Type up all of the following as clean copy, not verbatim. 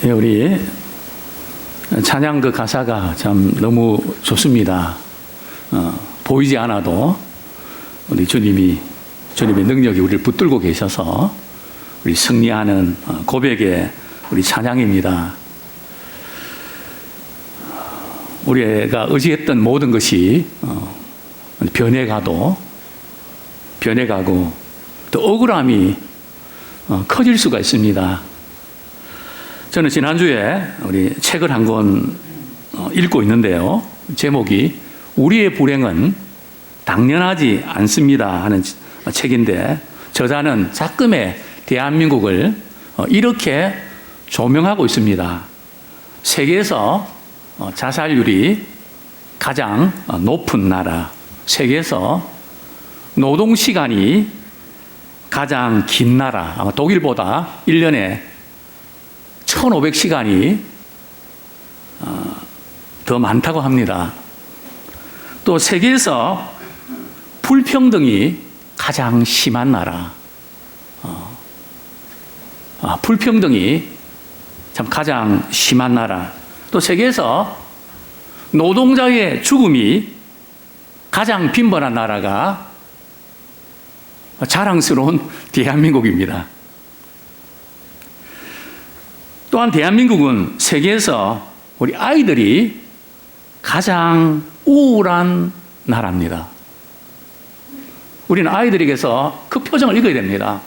예, 우리 찬양 그 가사가 참 너무 좋습니다. 보이지 않아도 우리 주님의 능력이 우리를 붙들고 계셔서 우리 승리하는 고백의 우리 찬양입니다. 우리가 의지했던 모든 것이 변해가고 또 억울함이 커질 수가 있습니다. 저는 지난주에 우리 책을 한 권 읽고 있는데요. 제목이 우리의 불행은 당연하지 않습니다 하는 책인데, 저자는 작금의 대한민국을 이렇게 조명하고 있습니다. 세계에서 자살률이 가장 높은 나라, 세계에서 노동시간이 가장 긴 나라, 아마 독일보다 1년에 1500시간이 더 많다고 합니다. 또 세계에서 불평등이 가장 심한 나라, 불평등이 참 가장 심한 나라, 또 세계에서 노동자의 죽음이 가장 빈번한 나라가 자랑스러운 대한민국입니다. 또한 대한민국은 세계에서 우리 아이들이 가장 우울한 나라입니다. 우리는 아이들에게서 그 표정을 읽어야 됩니다.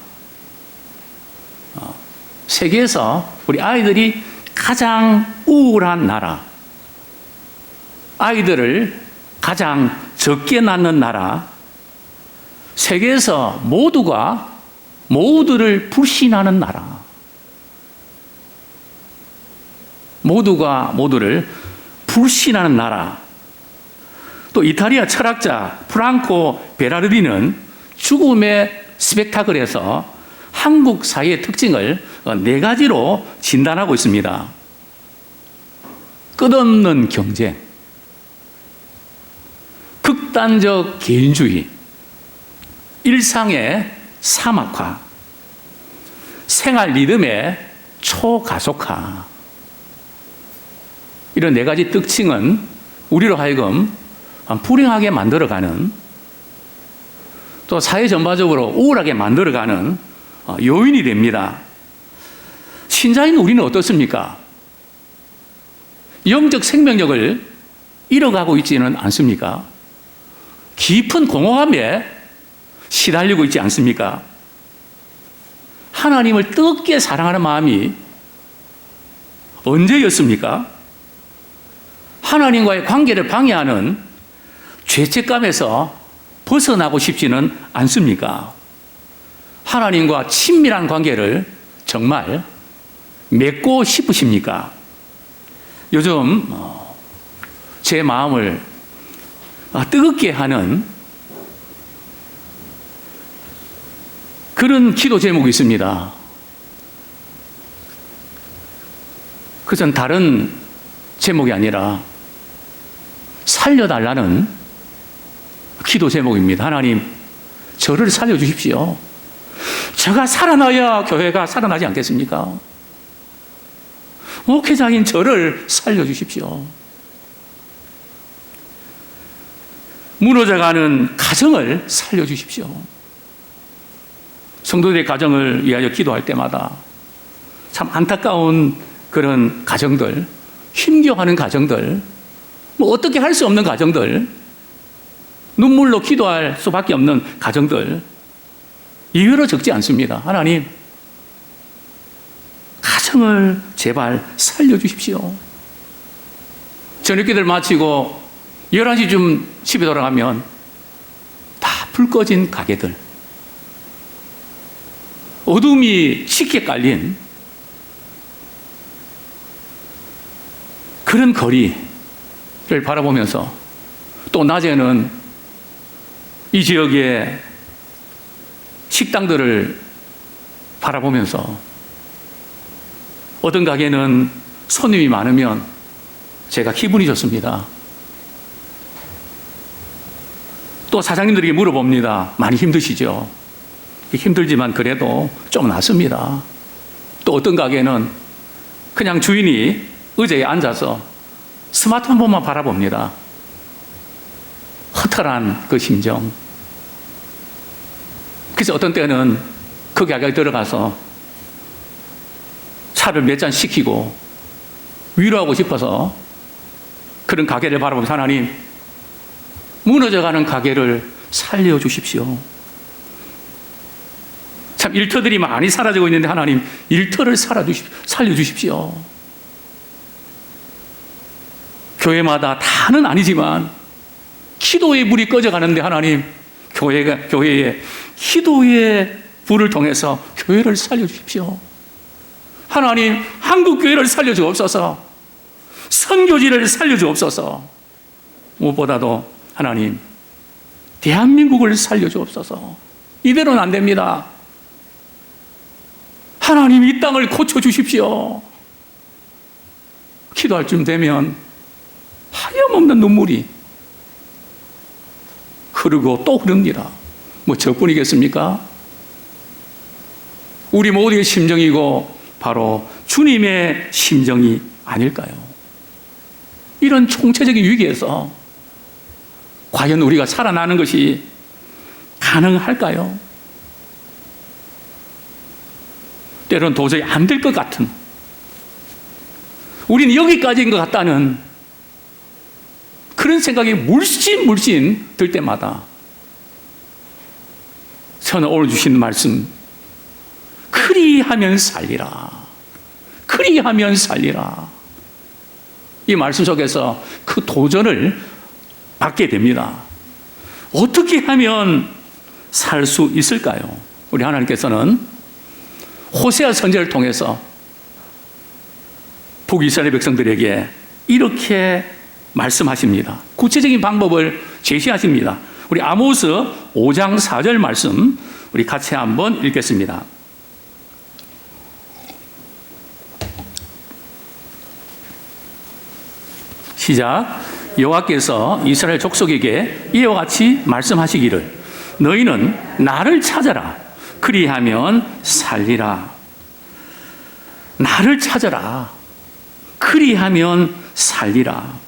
세계에서 우리 아이들이 가장 우울한 나라, 아이들을 가장 적게 낳는 나라, 세계에서 모두가 모두를 불신하는 나라, 모두가 모두를 불신하는 나라. 또 이탈리아 철학자 프랑코 베라르디는 죽음의 스펙타클에서 한국 사회의 특징을 4가지로 진단하고 있습니다. 끝없는 경쟁, 극단적 개인주의, 일상의 사막화, 생활 리듬의 초가속화. 이런 4가지 특징은 우리로 하여금 불행하게 만들어가는, 또 사회 전반적으로 우울하게 만들어가는 요인이 됩니다. 신자인 우리는 어떻습니까? 영적 생명력을 잃어가고 있지는 않습니까? 깊은 공허함에 시달리고 있지 않습니까? 하나님을 뜨겁게 사랑하는 마음이 언제였습니까? 하나님과의 관계를 방해하는 죄책감에서 벗어나고 싶지는 않습니까? 하나님과 친밀한 관계를 정말 맺고 싶으십니까? 요즘 제 마음을 뜨겁게 하는 그런 기도 제목이 있습니다. 그것은 다른 제목이 아니라 살려달라는 기도 제목입니다. 하나님, 저를 살려주십시오. 제가 살아나야 교회가 살아나지 않겠습니까? 목회자인 저를 살려주십시오. 무너져가는 가정을 살려주십시오. 성도들의 가정을 위하여 기도할 때마다 참 안타까운 그런 가정들, 힘겨워하는 가정들, 어떻게 할 수 없는 가정들, 눈물로 기도할 수밖에 없는 가정들, 이유로 적지 않습니다. 하나님, 가정을 제발 살려주십시오. 저녁기도를 마치고 11시쯤 집에 돌아가면 다 불 꺼진 가게들, 어둠이 짙게 깔린 그런 거리를 바라보면서, 또 낮에는 이 지역의 식당들을 바라보면서 어떤 가게는 손님이 많으면 제가 기분이 좋습니다. 또 사장님들에게 물어봅니다. 많이 힘드시죠? 힘들지만 그래도 좀 낫습니다. 또 어떤 가게는 그냥 주인이 의자에 앉아서 스마트폰만 바라봅니다. 허탈한 그 심정. 그래서 어떤 때는 그 가게에 들어가서 차를 몇 잔 시키고 위로하고 싶어서 그런 가게를 바라보면서 하나님, 무너져가는 가게를 살려주십시오. 참 일터들이 많이 사라지고 있는데 하나님, 일터를 살려주십시오. 교회마다 다는 아니지만 기도의 불이 꺼져가는데 하나님, 교회에 기도의 불을 통해서 교회를 살려주십시오. 하나님, 한국교회를 살려주옵소서. 선교지를 살려주옵소서. 무엇보다도 하나님, 대한민국을 살려주옵소서. 이대로는 안 됩니다. 하나님, 이 땅을 고쳐주십시오. 기도할 쯤 되면 하염없는 눈물이 흐르고 또 흐릅니다. 뭐 저뿐이겠습니까? 우리 모두의 심정이고 바로 주님의 심정이 아닐까요? 이런 총체적인 위기에서 과연 우리가 살아나는 것이 가능할까요? 때로는 도저히 안 될 것 같은, 우리는 여기까지인 것 같다는 그런 생각이 물씬 들 때마다 저는 오늘 주신 말씀, 그리하면 살리라. 그리하면 살리라. 이 말씀 속에서 그 도전을 받게 됩니다. 어떻게 하면 살 수 있을까요? 우리 하나님께서는 호세아 선지자를 통해서 북이스라엘 백성들에게 이렇게 말씀하십니다. 구체적인 방법을 제시하십니다. 우리 아모스 5장 4절 말씀 우리 같이 한번 읽겠습니다. 시작. 여호와께서 이스라엘 족속에게 이와 같이 말씀하시기를 너희는 나를 찾아라. 그리하면 살리라. 나를 찾아라. 그리하면 살리라.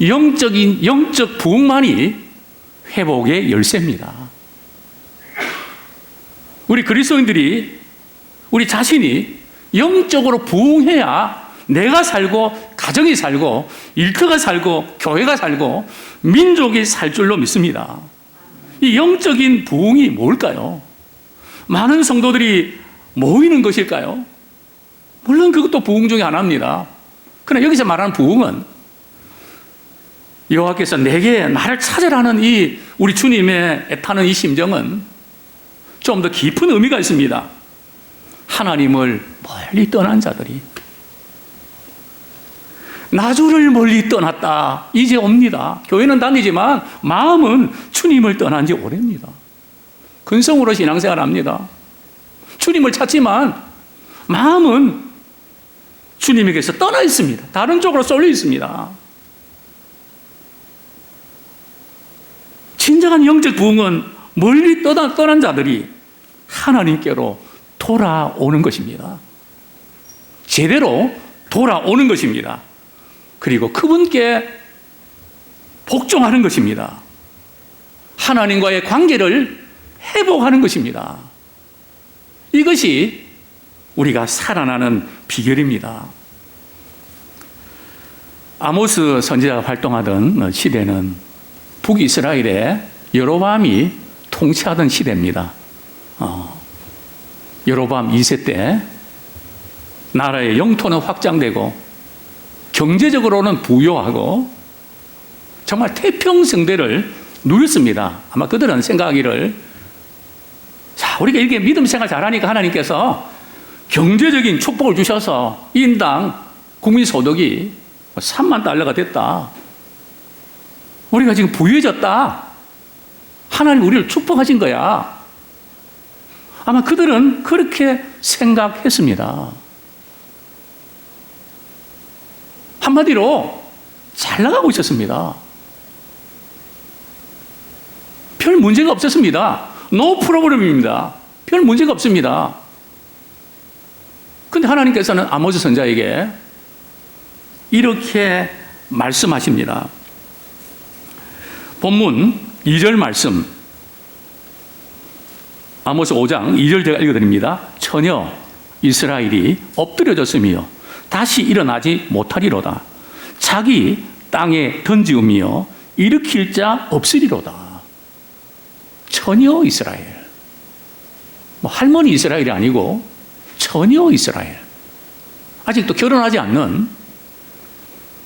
영적 부흥만이 회복의 열쇠입니다. 우리 그리스도인들이 우리 자신이 영적으로 부흥해야 내가 살고 가정이 살고 일터가 살고 교회가 살고 민족이 살 줄로 믿습니다. 이 영적인 부흥이 뭘까요? 많은 성도들이 모이는 것일까요? 물론 그것도 부흥 중에 하나입니다. 그러나 여기서 말하는 부흥은 여호와께서 내게 나를 찾으라는 이 우리 주님의 애타는 이 심정은 좀 더 깊은 의미가 있습니다. 하나님을 멀리 떠난 자들이 나주를 멀리 떠났다. 이제 옵니다. 교회는 다니지만 마음은 주님을 떠난 지 오래입니다. 근성으로 신앙생활 합니다. 주님을 찾지만 마음은 주님에게서 떠나 있습니다. 다른 쪽으로 쏠려 있습니다. 진정한 영적 부흥은 멀리 떠난 자들이 하나님께로 돌아오는 것입니다. 제대로 돌아오는 것입니다. 그리고 그분께 복종하는 것입니다. 하나님과의 관계를 회복하는 것입니다. 이것이 우리가 살아나는 비결입니다. 아모스 선지자가 활동하던 시대는 북이스라엘의 여로보암이 통치하던 시대입니다. 여로보암 2세 때 나라의 영토는 확장되고 경제적으로는 부유하고 정말 태평성대를 누렸습니다. 아마 그들은 생각하기를 자, 우리가 이렇게 믿음 생활 잘하니까 하나님께서 경제적인 축복을 주셔서 인당 국민 소득이 3만 달러가 됐다. 우리가 지금 부유해졌다. 하나님 우리를 축복하신 거야. 아마 그들은 그렇게 생각했습니다. 한마디로 잘 나가고 있었습니다. 별 문제가 없었습니다. 노 프로그램입니다. 별 문제가 없습니다. 근데 하나님께서는 아모스 선지자에게 이렇게 말씀하십니다. 본문 2절 말씀, 아모스 5장 2절 제가 읽어드립니다. 전혀 이스라엘이 엎드려졌으며 다시 일어나지 못하리로다. 자기 땅에 던지우며 일으킬 자 없으리로다. 전혀 이스라엘. 뭐 할머니 이스라엘이 아니고 전혀 이스라엘. 아직도 결혼하지 않는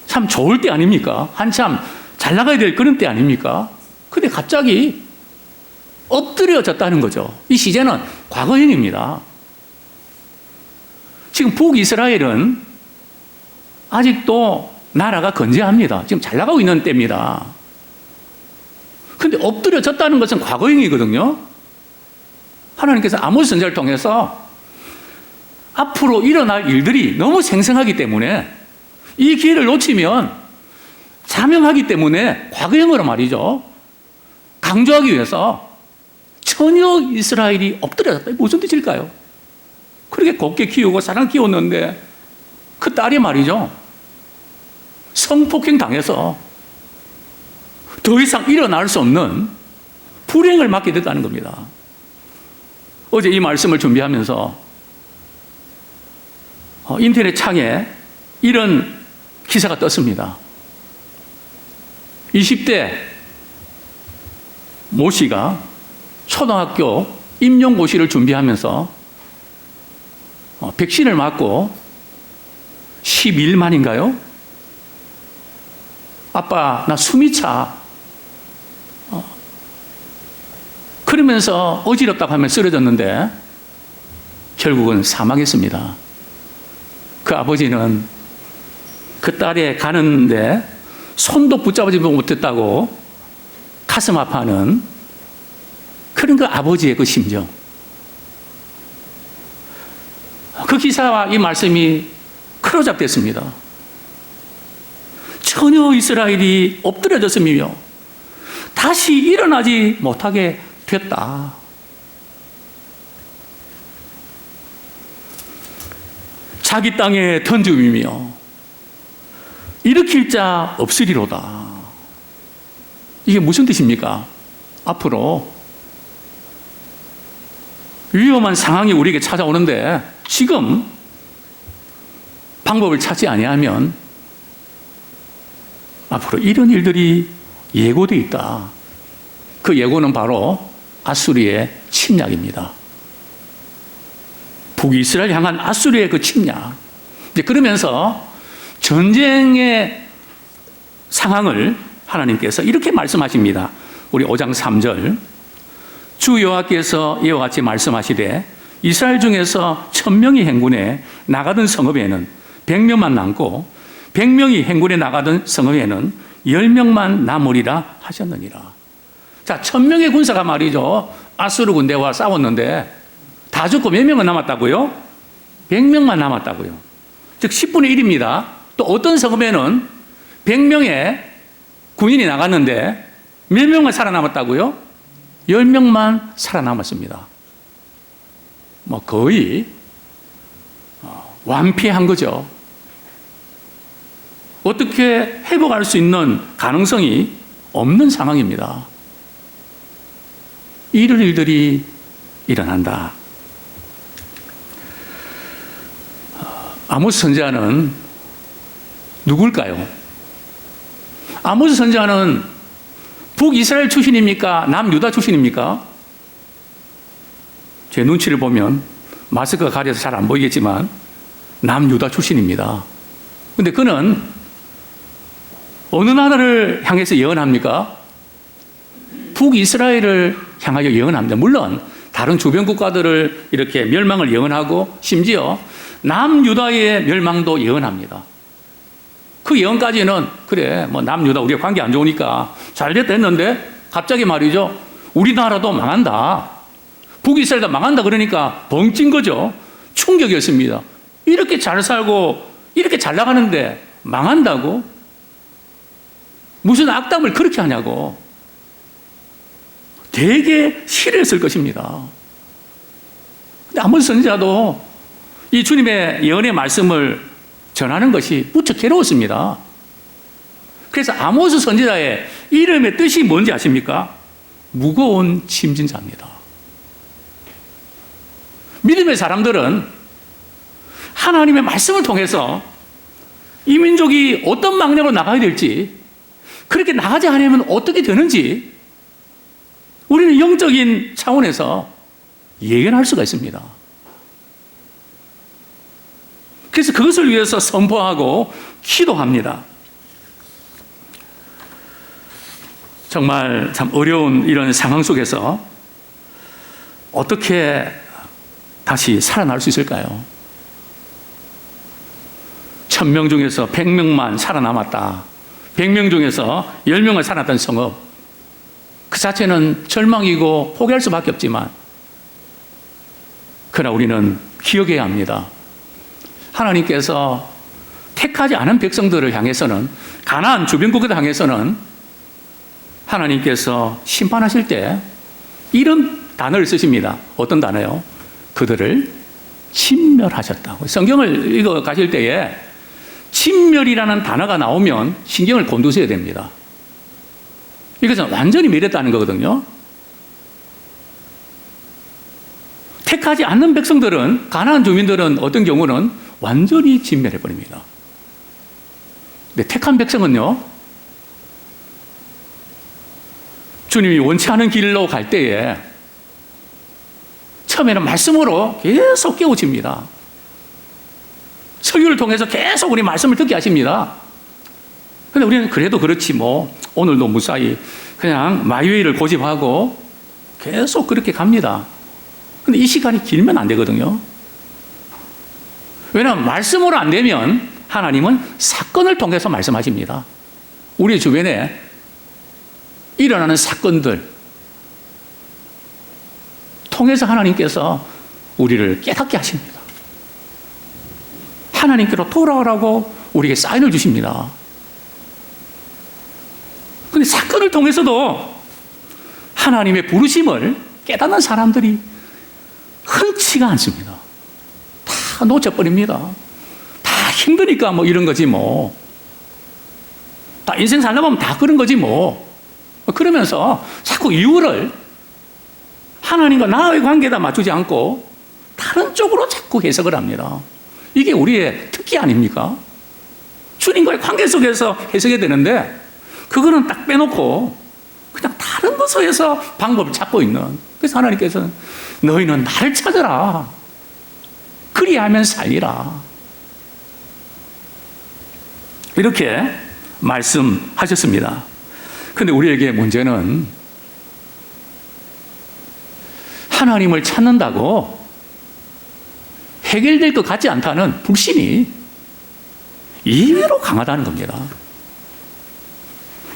참 좋을 때 아닙니까? 한참 잘 나가야 될 그런 때 아닙니까? 근데 갑자기 엎드려졌다는 거죠. 이 시제는 과거형입니다. 지금 북이스라엘은 아직도 나라가 건재합니다. 지금 잘 나가고 있는 때입니다. 근데 엎드려졌다는 것은 과거형이거든요. 하나님께서 아모스 선지자를 통해서 앞으로 일어날 일들이 너무 생생하기 때문에 이 기회를 놓치면 자명하기 때문에 과거형으로 말이죠. 강조하기 위해서 전혀 이스라엘이 엎드려졌다. 무슨 뜻일까요? 그렇게 곱게 키우고 사랑 키웠는데 그 딸이 말이죠. 성폭행 당해서 더 이상 일어날 수 없는 불행을 맞게 됐다는 겁니다. 어제 이 말씀을 준비하면서 인터넷 창에 이런 기사가 떴습니다. 20대 모 씨가 초등학교 임용고시를 준비하면서 백신을 맞고 12일 만인가요? 아빠, 나 숨이 차. 그러면서 어지럽다고 하면 쓰러졌는데 결국은 사망했습니다. 그 아버지는 그 딸이 가는데 손도 붙잡아주지 못했다고 가슴 아파하는 그런 그 아버지의 그 심정. 그 기사와 이 말씀이 크로잡됐습니다. 전혀 이스라엘이 엎드려졌으며 다시 일어나지 못하게 됐다. 자기 땅에 던짐이며 일으킬 자 없으리로다. 이게 무슨 뜻입니까? 앞으로 위험한 상황이 우리에게 찾아오는데 지금 방법을 찾지 아니하면 앞으로 이런 일들이 예고되어 있다. 그 예고는 바로 아수리의 침략입니다. 북이스라엘 향한 아수리의 그 침략. 이제 그러면서 전쟁의 상황을 하나님께서 이렇게 말씀하십니다. 우리 5장 3절. 주 여호와께서 이와 같이 말씀하시되 이스라엘 중에서 1000명이 행군에 나가던 성읍에는 100명만 남고 100명이 행군에 나가던 성읍에는 10명만 남으리라 하셨느니라. 자, 1000명의 군사가 말이죠. 아수르 군대와 싸웠는데 다 죽고 몇 명은 남았다고요? 100명만 남았다고요. 즉 10분의 1입니다. 또 어떤 성읍에는 100명의 군인이 나갔는데 몇 명만 살아남았다고요? 10명만 살아남았습니다. 뭐 거의 완패한 거죠. 어떻게 회복할 수 있는 가능성이 없는 상황입니다. 이런 일들이 일어난다. 아모스 선지자는 누굴까요? 아모스 선지자는 북이스라엘 출신입니까? 남유다 출신입니까? 제 눈치를 보면 마스크가 가려서 잘 안 보이겠지만 남유다 출신입니다. 그런데 그는 어느 나라를 향해서 예언합니까? 북이스라엘을 향하여 예언합니다. 물론 다른 주변 국가들을 이렇게 멸망을 예언하고 심지어 남유다의 멸망도 예언합니다. 그 예언까지는 그래 뭐 남유다 우리가 관계 안 좋으니까 잘됐다 했는데 갑자기 말이죠. 우리나라도 망한다. 북이스라엘도 망한다 그러니까 벙찐 거죠. 충격이었습니다. 이렇게 잘 살고 이렇게 잘 나가는데 망한다고? 무슨 악담을 그렇게 하냐고. 되게 싫어했을 것입니다. 근데 아모스 선지자도 이 주님의 예언의 말씀을 전하는 것이 무척 괴로웠습니다. 그래서 아모스 선지자의 이름의 뜻이 뭔지 아십니까? 무거운 짐진 자입니다. 믿음의 사람들은 하나님의 말씀을 통해서 이 민족이 어떤 방향으로 나가야 될지, 그렇게 나가지 않으면 어떻게 되는지 우리는 영적인 차원에서 예견할 수가 있습니다. 그래서 그것을 위해서 선포하고 기도합니다. 정말 참 어려운 이런 상황 속에서 어떻게 다시 살아날 수 있을까요? 1000명 중에서 100명만 살아남았다. 100명 중에서 10명을 살았던 성읍. 그 자체는 절망이고 포기할 수밖에 없지만, 그러나 우리는 기억해야 합니다. 하나님께서 택하지 않은 백성들을 향해서는, 가나안 주변국을 향해서는 하나님께서 심판하실 때 이런 단어를 쓰십니다. 어떤 단어요? 그들을 진멸하셨다고. 성경을 읽어 가실 때에 진멸이라는 단어가 나오면 신경을 곤두세야 됩니다. 이것은 완전히 멸했다는 거거든요. 택하지 않는 백성들은, 가나안 주민들은 어떤 경우는 완전히 진멸해버립니다. 근데 택한 백성은요, 주님이 원치 않은 길로 갈 때에 처음에는 말씀으로 계속 깨우칩니다. 설교를 통해서 계속 우리 말씀을 듣게 하십니다. 근데 우리는 그래도 그렇지 뭐 오늘도 무사히 그냥 마이웨이를 고집하고 계속 그렇게 갑니다. 근데 이 시간이 길면 안 되거든요. 왜냐하면 말씀으로 안 되면 하나님은 사건을 통해서 말씀하십니다. 우리 주변에 일어나는 사건들 통해서 하나님께서 우리를 깨닫게 하십니다. 하나님께로 돌아오라고 우리에게 사인을 주십니다. 그런데 사건을 통해서도 하나님의 부르심을 깨닫는 사람들이 흔치가 않습니다. 다 놓쳐버립니다. 다 힘드니까 뭐 이런 거지 뭐. 다 인생 살다 보면 다 그런 거지 뭐. 그러면서 자꾸 이유를 하나님과 나의 관계에다 맞추지 않고 다른 쪽으로 자꾸 해석을 합니다. 이게 우리의 특기 아닙니까? 주님과의 관계 속에서 해석해야 되는데 그거는 딱 빼놓고 그냥 다른 것에서 방법을 찾고 있는. 그래서 하나님께서는 너희는 나를 찾으라. 그리하면 살리라. 이렇게 말씀하셨습니다. 그런데 우리에게 문제는 하나님을 찾는다고 해결될 것 같지 않다는 불신이 이외로 강하다는 겁니다.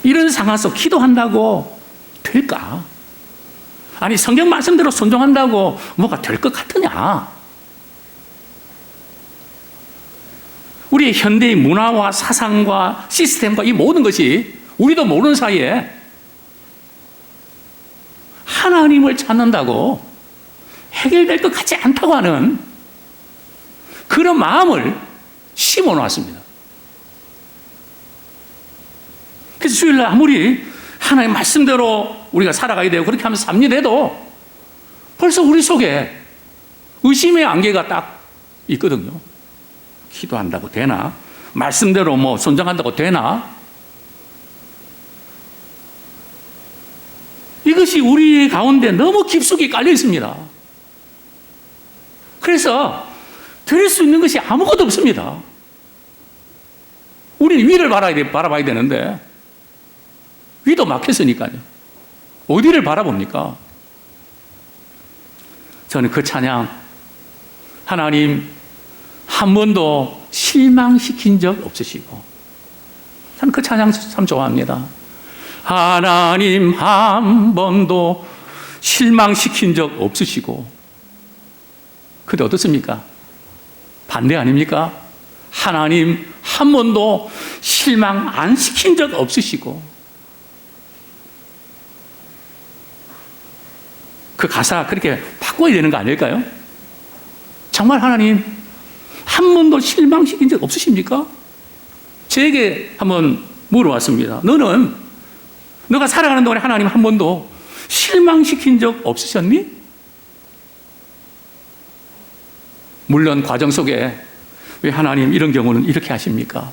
이런 상황 속 기도한다고 될까? 아니 성경 말씀대로 순종한다고 뭐가 될 것 같으냐? 우리의 현대의 문화와 사상과 시스템과 이 모든 것이 우리도 모르는 사이에 하나님을 찾는다고 해결될 것 같지 않다고 하는 그런 마음을 심어 놓았습니다. 그래서 주일날 아무리 하나님 말씀대로 우리가 살아가야 되고 그렇게 하면서 삽니다해도 벌써 우리 속에 의심의 안개가 딱 있거든요. 기도한다고 되나? 말씀대로 뭐 순종한다고 되나? 이것이 우리 가운데 너무 깊숙이 깔려 있습니다. 그래서 드릴 수 있는 것이 아무것도 없습니다. 우리는 위를 바라봐야 되는데 위도 막혔으니까요. 어디를 바라봅니까? 저는 그 찬양, 하나님 한 번도 실망시킨 적 없으시고, 저는 그 찬양 참 좋아합니다. 하나님 한 번도 실망시킨 적 없으시고. 근데 어떻습니까? 반대 아닙니까? 하나님 한 번도 실망 안 시킨 적 없으시고. 그 가사 그렇게 바꿔야 되는 거 아닐까요? 정말 하나님 한 번도 실망시킨 적 없으십니까? 제게 한번 물어봤습니다. 너가 살아가는 동안에 하나님 한 번도 실망시킨 적 없으셨니? 물론 과정 속에 왜 하나님 이런 경우는 이렇게 하십니까?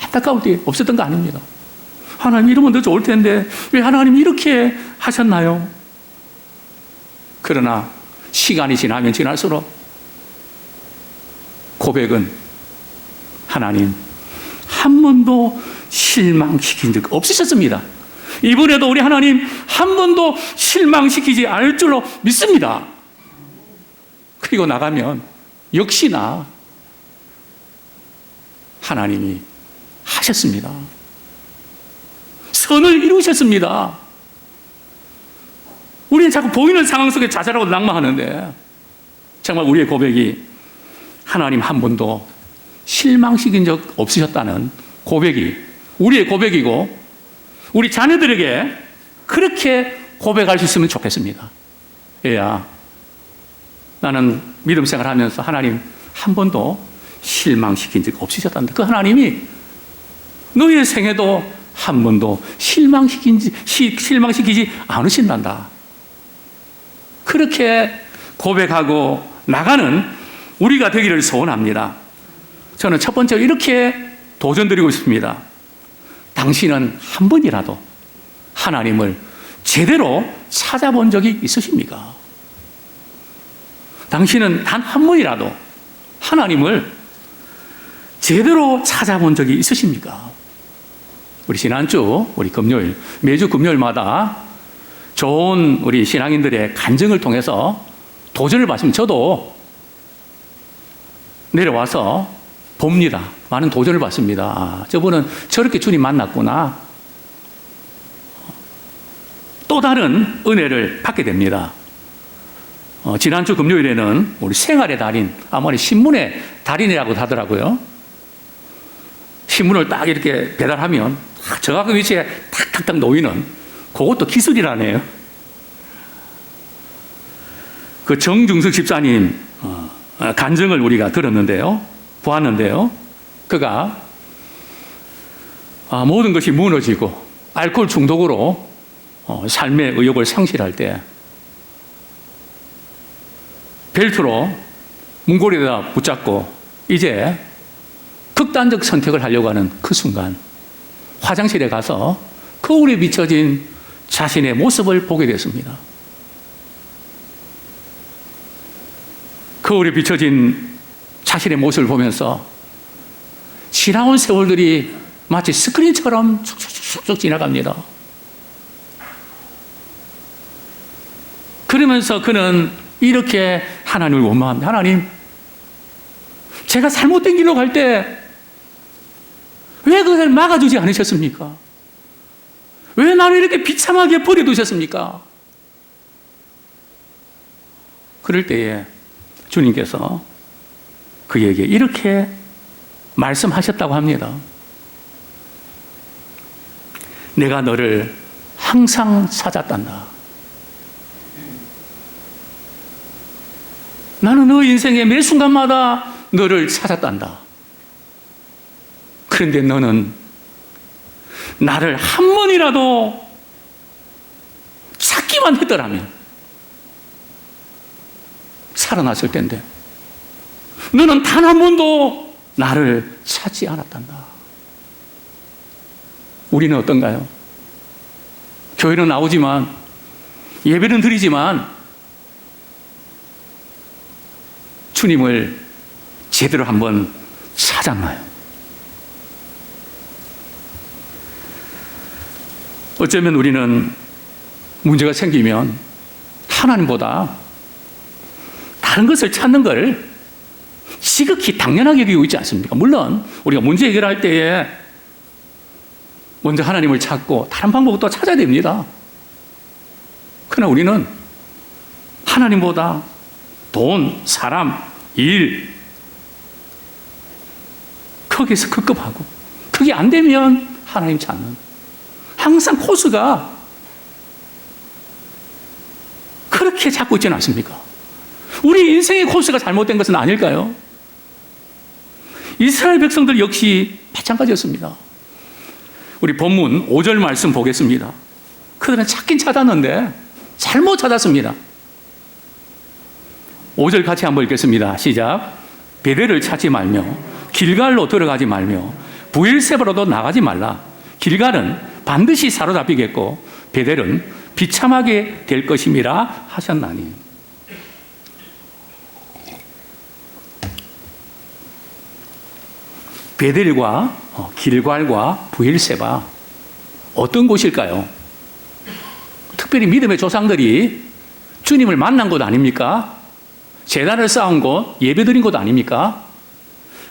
안타까울 때 없었던 거 아닙니다. 하나님 이러면 더 좋을 텐데 왜 하나님 이렇게 하셨나요? 그러나 시간이 지나면 지날수록 고백은 하나님 한 번도 실망시킨 적 없으셨습니다. 이번에도 우리 하나님 한 번도 실망시키지 않을 줄로 믿습니다. 그리고 나가면 역시나 하나님이 하셨습니다. 선을 이루셨습니다. 우리는 자꾸 보이는 상황 속에 좌절하고 낭망하는데 정말 우리의 고백이 하나님 한 번도 실망시킨 적 없으셨다는 고백이 우리의 고백이고 우리 자녀들에게 그렇게 고백할 수 있으면 좋겠습니다. 얘야, 나는 믿음 생활하면서 하나님 한 번도 실망시킨 적 없으셨단다. 그 하나님이 너희의 생애도 한 번도 실망시키지 않으신단다. 그렇게 고백하고 나가는 우리가 되기를 소원합니다. 저는 첫 번째로 이렇게 도전드리고 있습니다. 당신은 한 번이라도 하나님을 제대로 찾아본 적이 있으십니까? 당신은 단 한 번이라도 하나님을 제대로 찾아본 적이 있으십니까? 우리 지난주, 우리 금요일, 매주 금요일마다 좋은 우리 신앙인들의 간증을 통해서 도전을 받으면 저도 내려와서 봅니다. 많은 도전을 받습니다. 아, 저분은 저렇게 주님 만났구나. 또 다른 은혜를 받게 됩니다. 지난주 금요일에는 우리 생활의 달인, 아무리 신문의 달인이라고 하더라고요. 신문을 딱 이렇게 배달하면 정확한 위치에 탁탁탁 놓이는 그것도 기술이라네요. 그 정중석 집사님 간증을 우리가 들었는데요. 보았는데요. 그가 모든 것이 무너지고 알코올 중독으로 삶의 의욕을 상실할 때 벨트로 문고리에다 붙잡고 이제 극단적 선택을 하려고 하는 그 순간 화장실에 가서 거울에 비춰진 자신의 모습을 보게 됐습니다. 거울에 비춰진 자신의 모습을 보면서 지나온 세월들이 마치 스크린처럼 쑥쑥쑥 지나갑니다. 그러면서 그는 이렇게 하나님을 원망합니다. 하나님, 제가 잘못된 길로 갈 때 왜 그걸 막아주지 않으셨습니까? 왜 나를 이렇게 비참하게 버려두셨습니까? 그럴 때에 주님께서 그에게 이렇게 말씀하셨다고 합니다. 내가 너를 항상 찾았단다. 나는 너 인생의 매 순간마다 너를 찾았단다. 그런데 너는 나를 한 번이라도 찾기만 했더라면 살아났을 텐데 너는 단 한 번도 나를 찾지 않았단다. 우리는 어떤가요? 교회는 나오지만 예배는 드리지만 주님을 제대로 한번 찾았나요? 어쩌면 우리는 문제가 생기면 하나님보다 다른 것을 찾는 걸 지극히 당연하게 여기고 있지 않습니까? 물론 우리가 문제 해결할 때에 먼저 하나님을 찾고 다른 방법을 또 찾아야 됩니다. 그러나 우리는 하나님보다 돈, 사람, 일 거기서 급급하고 그게 안 되면 하나님 찾는 항상 코스가 그렇게 잡고 있지는 않습니까? 우리 인생의 코스가 잘못된 것은 아닐까요? 이스라엘 백성들 역시 마찬가지였습니다. 우리 본문 5절 말씀 보겠습니다. 그들은 찾긴 찾았는데 잘못 찾았습니다. 5절 같이 한번 읽겠습니다. 시작. 베델을 찾지 말며 길갈로 들어가지 말며 브엘세바로도 나가지 말라. 길갈은 반드시 사로잡히겠고 베델은 비참하게 될 것임이라 하셨나니. 베델과 길갈과 브엘세바 어떤 곳일까요? 특별히 믿음의 조상들이 주님을 만난 곳 아닙니까? 제단을 쌓은 곳, 예배드린 곳 아닙니까?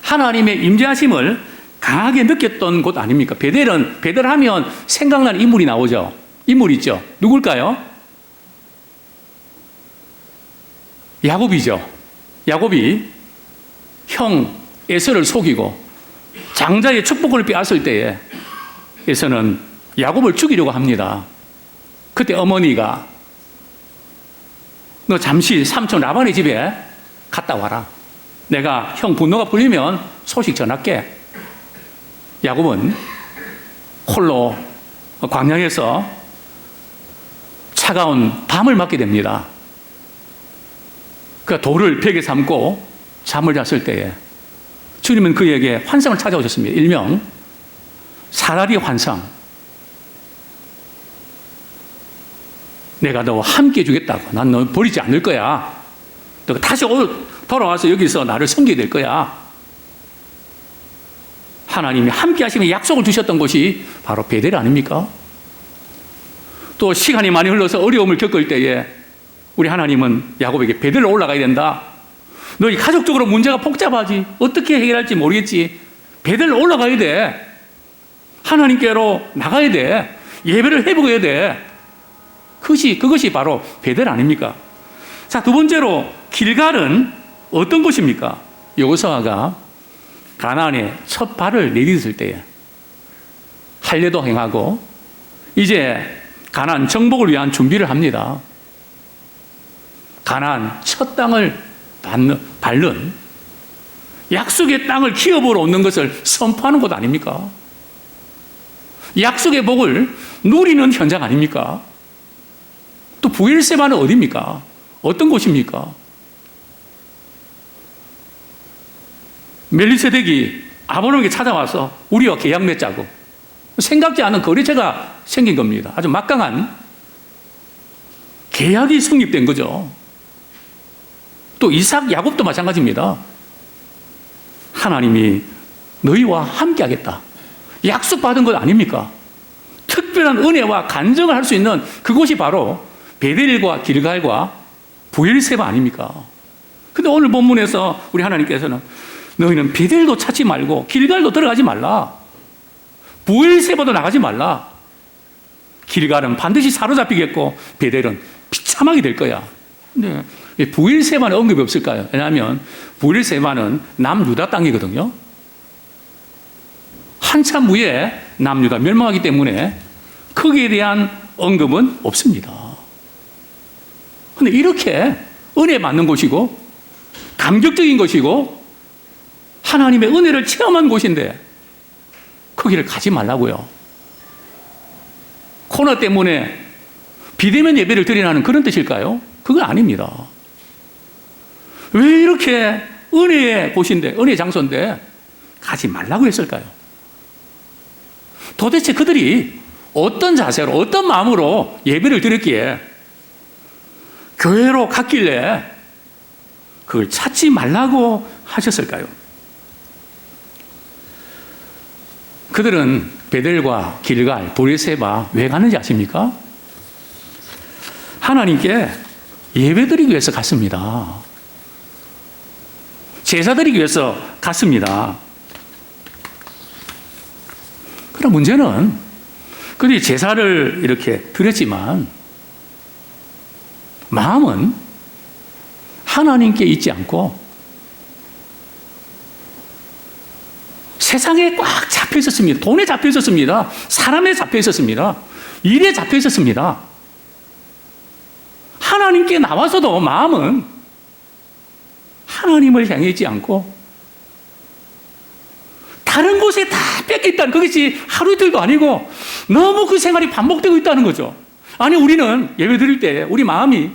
하나님의 임재하심을 강하게 느꼈던 곳 아닙니까? 베델하면 생각나는 인물이 나오죠. 인물 있죠. 누굴까요? 야곱이죠. 야곱이 형 에서를 속이고 장자의 축복을 빼앗을 때에 에서는 야곱을 죽이려고 합니다. 그때 어머니가 너 잠시 삼촌 라반의 집에 갔다 와라. 내가 형 분노가 풀리면 소식 전할게. 야곱은 홀로 광야에서 차가운 밤을 맞게 됩니다. 그 돌을 벽에 삼고 잠을 잤을 때에 주님은 그에게 환상을 찾아오셨습니다. 일명 사라리 환상. 내가 너와 함께 해주겠다고. 난 너 버리지 않을 거야. 너가 다시 돌아와서 여기서 나를 섬기게 될 거야. 하나님이 함께 하시면 약속을 주셨던 곳이 바로 베델 아닙니까? 또 시간이 많이 흘러서 어려움을 겪을 때에 우리 하나님은 야곱에게 베델로 올라가야 된다. 너희 가족적으로 문제가 복잡하지. 어떻게 해결할지 모르겠지. 베델로 올라가야 돼. 하나님께로 나가야 돼. 예배를 해보게 돼. 그것이 바로 베델 아닙니까? 자, 두 번째로 길갈은 어떤 곳입니까? 여호수아가 가나안에 첫 발을 내딛을 때에 할례도 행하고 이제 가나안 정복을 위한 준비를 합니다. 가나안 첫 땅을 밟는 약속의 땅을 기업으로 얻는 것을 선포하는 곳 아닙니까? 약속의 복을 누리는 현장 아닙니까? 또 브엘세바는 어디입니까? 어떤 곳입니까? 멜리세덱이 아브라함에게 찾아와서 우리와 계약 맺자고 생각지 않은 거래처가 생긴 겁니다. 아주 막강한 계약이 성립된 거죠. 또 이삭, 야곱도 마찬가지입니다. 하나님이 너희와 함께 하겠다. 약속받은 것 아닙니까? 특별한 은혜와 간증을 할 수 있는 그곳이 바로 베델과 길갈과 브엘세바 아닙니까? 근데 오늘 본문에서 우리 하나님께서는 너희는 베델도 찾지 말고 길갈도 들어가지 말라. 브엘세바도 나가지 말라. 길갈은 반드시 사로잡히겠고 베델은 비참하게 될 거야. 근데 브엘세바는 언급이 없을까요? 왜냐하면 브엘세바는 남유다 땅이거든요. 한참 후에 남유다 멸망하기 때문에 거기에 대한 언급은 없습니다. 그런데 이렇게 은혜 받는 곳이고 감격적인 곳이고 하나님의 은혜를 체험한 곳인데 거기를 가지 말라고요. 코로나 때문에 비대면 예배를 드리라는 그런 뜻일까요? 그건 아닙니다. 왜 이렇게 은혜의 곳인데, 은혜의 장소인데 가지 말라고 했을까요? 도대체 그들이 어떤 자세로, 어떤 마음으로 예배를 드렸기에 교회로 갔길래 그걸 찾지 말라고 하셨을까요? 그들은 베델과 길갈, 브엘세바 왜 갔는지 아십니까? 하나님께 예배드리기 위해서 갔습니다. 제사드리기 위해서 갔습니다. 그러나 문제는 그들이 제사를 이렇게 드렸지만 마음은 하나님께 있지 않고 세상에 꽉 잡혀 있었습니다. 돈에 잡혀 있었습니다. 사람에 잡혀 있었습니다. 일에 잡혀 있었습니다. 하나님께 나와서도 마음은 하나님을 향해 있지 않고 다른 곳에 다 뺏겼다는 그것이 하루 이틀도 아니고 너무 그 생활이 반복되고 있다는 거죠. 아니 우리는 예배 드릴 때 우리 마음이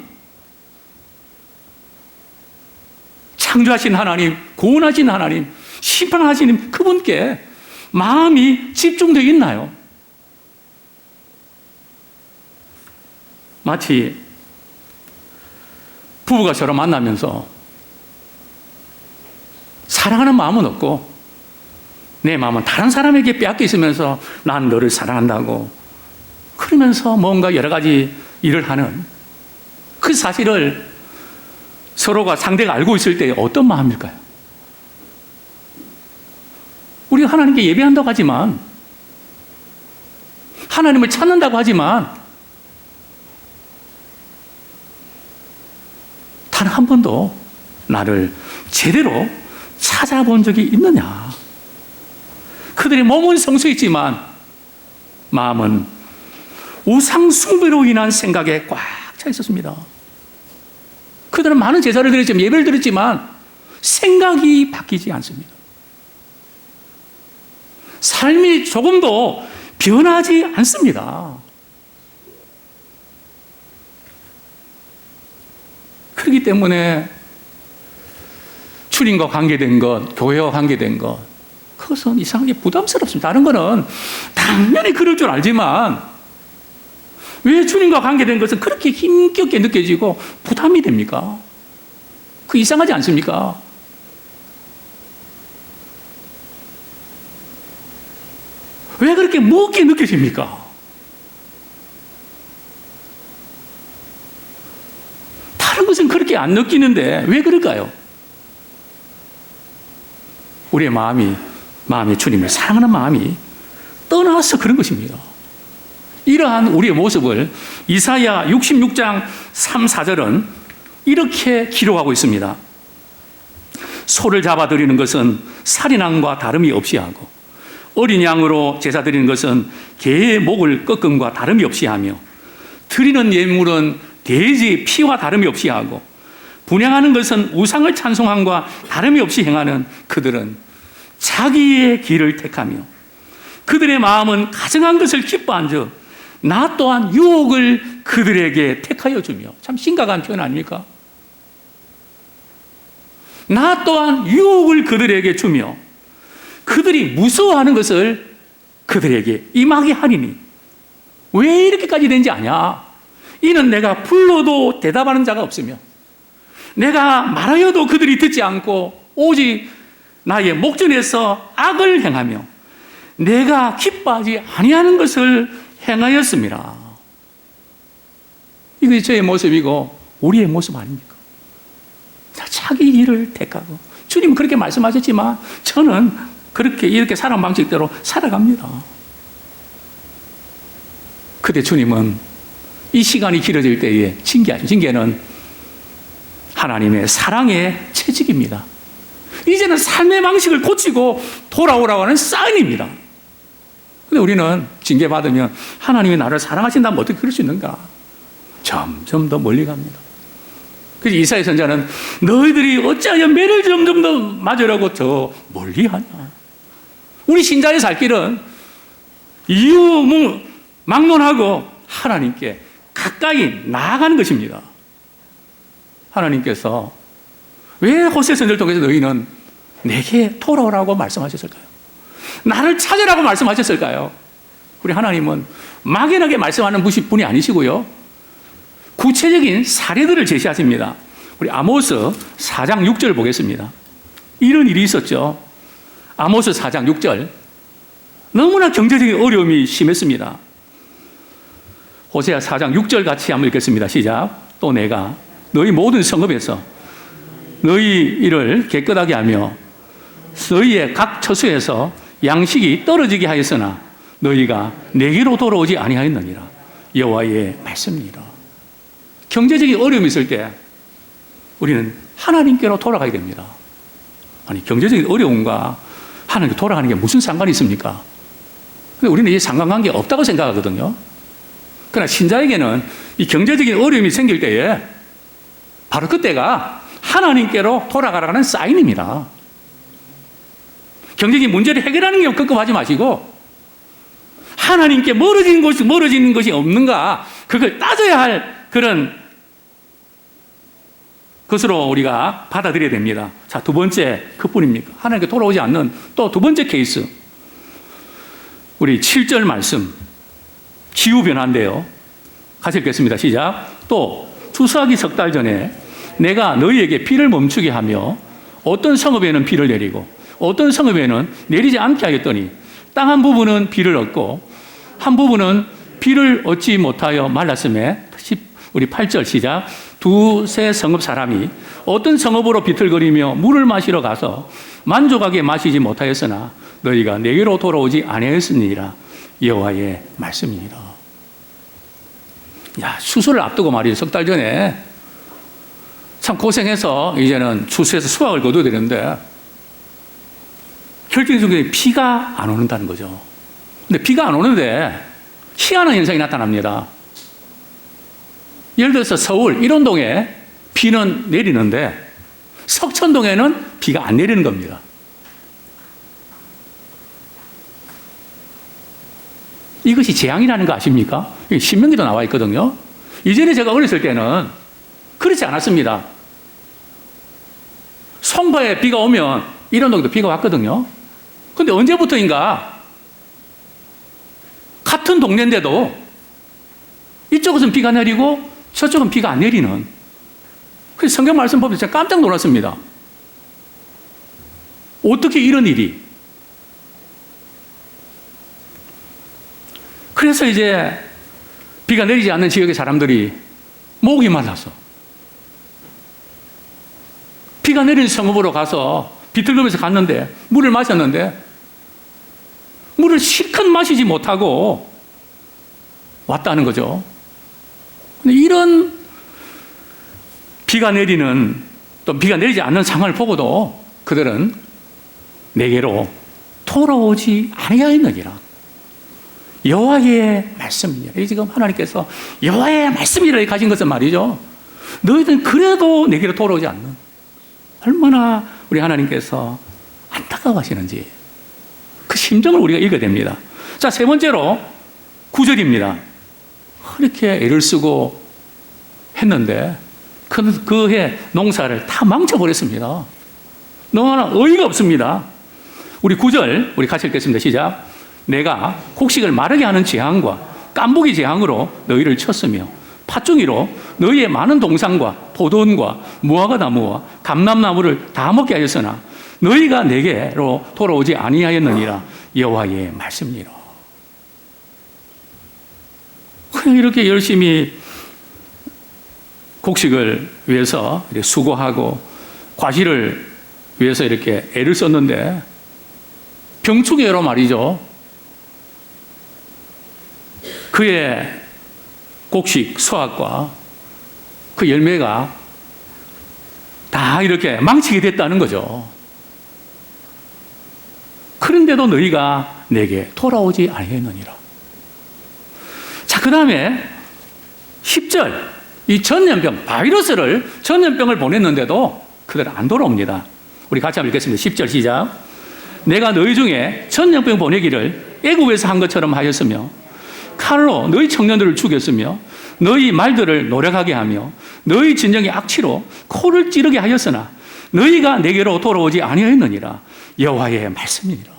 창조하신 하나님, 구원하신 하나님, 심판하신 그분께 마음이 집중되어 있나요? 마치 부부가 서로 만나면서 사랑하는 마음은 없고 내 마음은 다른 사람에게 빼앗겨 있으면서 난 너를 사랑한다고 그러면서 뭔가 여러 가지 일을 하는 그 사실을 서로가 상대가 알고 있을 때 어떤 마음일까요? 우리가 하나님께 예배한다고 하지만 하나님을 찾는다고 하지만 단 한 번도 나를 제대로 찾아본 적이 있느냐? 그들의 몸은 성수했지만 마음은 우상 숭배로 인한 생각에 꽉 차 있었습니다. 그들은 많은 제사를 드렸지만 예배를 드렸지만 생각이 바뀌지 않습니다. 삶이 조금도 변하지 않습니다. 그렇기 때문에 주님과 관계된 것, 교회와 관계된 것, 그것은 이상하게 부담스럽습니다. 다른 거는 당연히 그럴 줄 알지만 왜 주님과 관계된 것은 그렇게 힘겹게 느껴지고 부담이 됩니까? 그 이상하지 않습니까? 왜 그렇게 무겁게 느껴집니까? 다른 것은 그렇게 안 느끼는데 왜 그럴까요? 우리의 마음이 주님을 사랑하는 마음이 떠나서 그런 것입니다. 이러한 우리의 모습을 이사야 66장 3, 4절은 이렇게 기록하고 있습니다. 소를 잡아드리는 것은 살인함과 다름이 없이 하고 어린 양으로 제사 드리는 것은 개의 목을 꺾음과 다름이 없이 하며 드리는 예물은 돼지 피와 다름이 없이 하고 분향하는 것은 우상을 찬송함과 다름이 없이 행하는 그들은 자기의 길을 택하며 그들의 마음은 가증한 것을 기뻐한즉 나 또한 유혹을 그들에게 택하여 주며 참 심각한 표현 아닙니까? 나 또한 유혹을 그들에게 주며 그들이 무서워하는 것을 그들에게 임하게 하리니 왜 이렇게까지 된지 아냐? 이는 내가 불러도 대답하는 자가 없으며 내가 말하여도 그들이 듣지 않고 오직 나의 목전에서 악을 행하며 내가 기뻐하지 아니하는 것을 행하였습니다. 이것이 저의 모습이고 우리의 모습 아닙니까? 자기 일을 택하고 주님은 그렇게 말씀하셨지만 저는 그렇게 이렇게 사람 방식대로 살아갑니다. 그때 주님은 이 시간이 길어질 때에 징계하죠. 징계는 하나님의 사랑의 채찍입니다. 이제는 삶의 방식을 고치고 돌아오라고 하는 사인입니다. 근데 우리는 징계받으면 하나님이 나를 사랑하신다면 어떻게 그럴 수 있는가? 점점 더 멀리 갑니다. 그래서 이사야 선지자는 너희들이 어찌하여 매를 점점 더 맞으라고 더 멀리 하냐? 우리 신자의 살 길은 이유 막론하고 하나님께 가까이 나아가는 것입니다. 하나님께서 왜 호세 선지자를 통해서 너희는 내게 돌아오라고 말씀하셨을까요? 나를 찾으라고 말씀하셨을까요? 우리 하나님은 막연하게 말씀하는 분이 아니시고요. 구체적인 사례들을 제시하십니다. 우리 아모스 4장 6절 보겠습니다. 이런 일이 있었죠. 아모스 4장 6절. 너무나 경제적인 어려움이 심했습니다. 호세아 4장 6절 같이 한번 읽겠습니다. 시작. 또 내가 너희 모든 성읍에서 너희 일을 깨끗하게 하며 너희의 각 처소에서 양식이 떨어지게 하였으나 너희가 내게로 돌아오지 아니하였느니라. 여호와의 말씀이니라. 경제적인 어려움이 있을 때 우리는 하나님께로 돌아가야 됩니다. 아니 경제적인 어려움과 하나님께 돌아가는 게 무슨 상관이 있습니까? 근데 우리는 이 상관관계 없다고 생각하거든요. 그러나 신자에게는 이 경제적인 어려움이 생길 때에 바로 그때가 하나님께로 돌아가라는 사인입니다. 경제적인 문제를 해결하는 게 급급하지 마시고 하나님께 멀어지는 것이 없는가 그걸 따져야 할 그런 것으로 우리가 받아들여야 됩니다. 자, 두 번째 그뿐입니까? 하나님께 돌아오지 않는 또 두 번째 케이스. 우리 7절 말씀 기후변화인데요. 같이 읽겠습니다. 시작. 또 추수하기 석 달 전에 내가 너희에게 비를 멈추게 하며 어떤 성읍에는 비를 내리고 어떤 성읍에는 내리지 않게 하였더니 땅 한 부분은 비를 얻고 한 부분은 비를 얻지 못하여 말랐음에 우리 8절 시작. 두세 성읍 사람이 어떤 성읍으로 비틀거리며 물을 마시러 가서 만족하게 마시지 못하였으나 너희가 내게로 돌아오지 아니하였으니라. 여호와의 말씀입니다. 야, 추수를 앞두고 말이죠. 석 달 전에 참 고생해서 이제는 추수해서 수확을 거둬야 되는데 결정적인 비가 안 오는다는 거죠. 근데 비가 안 오는데 희한한 현상이 나타납니다. 예를 들어서 서울 일원동에 비는 내리는데 석천동에는 비가 안 내리는 겁니다. 이것이 재앙이라는 거 아십니까? 신명기도 나와 있거든요. 이전에 제가 어렸을 때는 그렇지 않았습니다. 송파에 비가 오면 일원동에도 비가 왔거든요. 근데 언제부터인가 같은 동네인데도 이쪽은 비가 내리고 저쪽은 비가 안 내리는, 그래서 성경 말씀 보면서 제가 깜짝 놀랐습니다. 어떻게 이런 일이? 그래서 이제 비가 내리지 않는 지역의 사람들이 목이 말라서 비가 내리는 성읍으로 가서 비틀거면서 갔는데 물을 마셨는데 물을 실컷 마시지 못하고 왔다는 거죠. 근데 이런 비가 내리는, 또 비가 내리지 않는 상황을 보고도 그들은 내게로 돌아오지 아니하였느니라. 여호와의 말씀이니라. 지금 하나님께서 여호와의 말씀이라 가진 것은 말이죠, 너희들은 그래도 내게로 돌아오지 않는, 얼마나 우리 하나님께서 안타까워하시는지 그 심정을 우리가 읽어야 됩니다. 자, 세 번째로 9절입니다. 그렇게 애를 쓰고 했는데 그해 농사를 다 망쳐버렸습니다. 너무나 어이가 없습니다. 우리 9절 우리 같이 읽겠습니다. 시작. 내가 곡식을 마르게 하는 재앙과 깐부기 재앙으로 너희를 쳤으며 팥중이로 너희의 많은 동산과 포도원과 무화과 나무와 감람나무를 다 먹게 하였으나 너희가 내게로 돌아오지 아니하였느니라. 여호와의 말씀이니라. 그냥 이렇게 열심히 곡식을 위해서 이렇게 수고하고 과실을 위해서 이렇게 애를 썼는데 병충해로 말이죠, 그의 곡식 수확과 그 열매가 다 이렇게 망치게 됐다는 거죠. 그런데도 너희가 내게 돌아오지 아니하였느니라. 자, 그 다음에 10절, 이 전염병, 바이러스를, 전염병을 보냈는데도 그들은 안 돌아옵니다. 우리 같이 한번 읽겠습니다. 10절 시작. 내가 너희 중에 전염병 보내기를 애굽에서 한 것처럼 하였으며 칼로 너희 청년들을 죽였으며 너희 말들을 노력하게 하며 너희 진정의 악취로 코를 찌르게 하였으나 너희가 내게로 돌아오지 아니하였느니라. 여호와의 말씀이니라.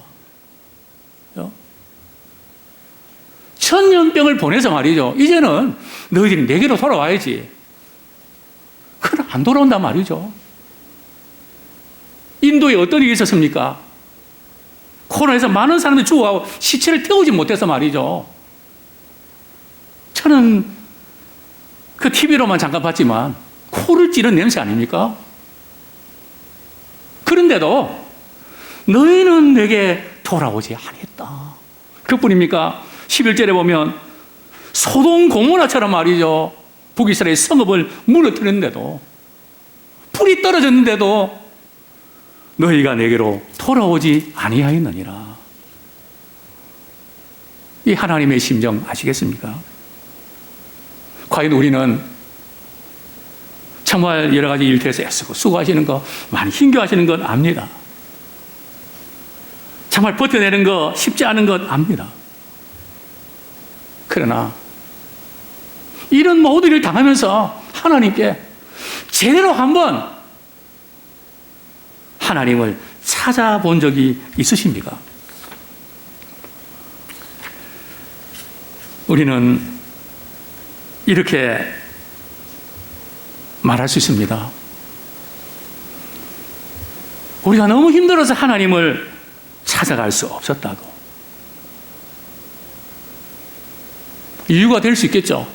전염병을 보내서 말이죠, 이제는 너희들이 내게로 돌아와야지. 그러나 안 돌아온단 말이죠. 인도에 어떤 일이 있었습니까? 코로나에서 많은 사람들이 죽어가고 시체를 태우지 못해서 말이죠. 저는 그 TV로만 잠깐 봤지만 코를 찌른 냄새 아닙니까? 그런데도 너희는 내게 돌아오지 아니했다. 그뿐입니까? 11절에 보면 소돔 고모라처럼 말이죠, 북이스라엘 성읍을 무너뜨렸는데도, 불이 떨어졌는데도 너희가 내게로 돌아오지 아니하였느니라. 이 하나님의 심정 아시겠습니까? 과연 우리는 정말 여러 가지 일터에서 애쓰고 수고하시는 거, 많이 힘겨워하시는 건 압니다. 정말 버텨내는 거 쉽지 않은 것 압니다. 그러나 이런 모든 일을 당하면서 하나님께 제대로 한번 하나님을 찾아본 적이 있으십니까? 우리는 이렇게 말할 수 있습니다. 우리가 너무 힘들어서 하나님을 찾아갈 수 없었다고. 이유가 될 수 있겠죠.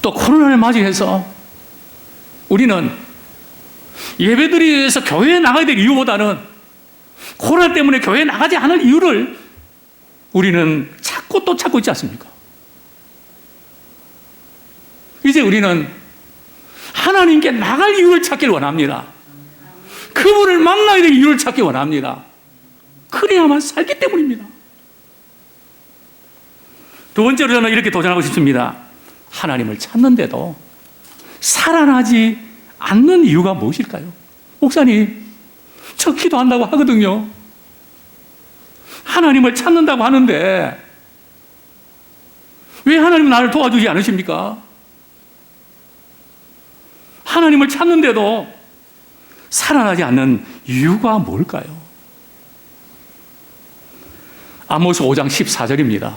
또 코로나를 맞이해서 우리는 예배드리기 위해서 교회에 나가야 될 이유보다는 코로나 때문에 교회에 나가지 않을 이유를 우리는 찾고 또 찾고 있지 않습니까? 이제 우리는 하나님께 나갈 이유를 찾기를 원합니다. 그분을 만나야 될 이유를 찾기 원합니다. 그래야만 살기 때문입니다. 두 번째로 저는 이렇게 도전하고 싶습니다. 하나님을 찾는데도 살아나지 않는 이유가 무엇일까요? 목사님, 저 기도한다고 하거든요. 하나님을 찾는다고 하는데 왜 하나님은 나를 도와주지 않으십니까? 하나님을 찾는데도 살아나지 않는 이유가 뭘까요? 아모스 5장 14절입니다.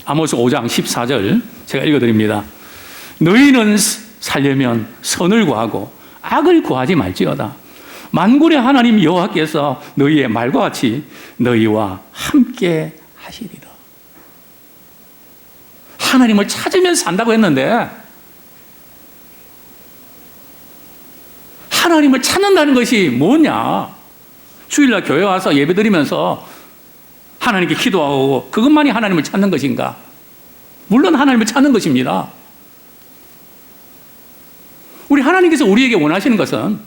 아모스 5장 14절 제가 읽어드립니다. 너희는 살려면 선을 구하고 악을 구하지 말지어다. 만군의 하나님 여호와께서 너희의 말과 같이 너희와 함께 하시리라. 하나님을 찾으면서 산다고 했는데 하나님을 찾는다는 것이 뭐냐? 주일날 교회 와서 예배드리면서 하나님께 기도하고 그것만이 하나님을 찾는 것인가? 물론 하나님을 찾는 것입니다. 우리 하나님께서 우리에게 원하시는 것은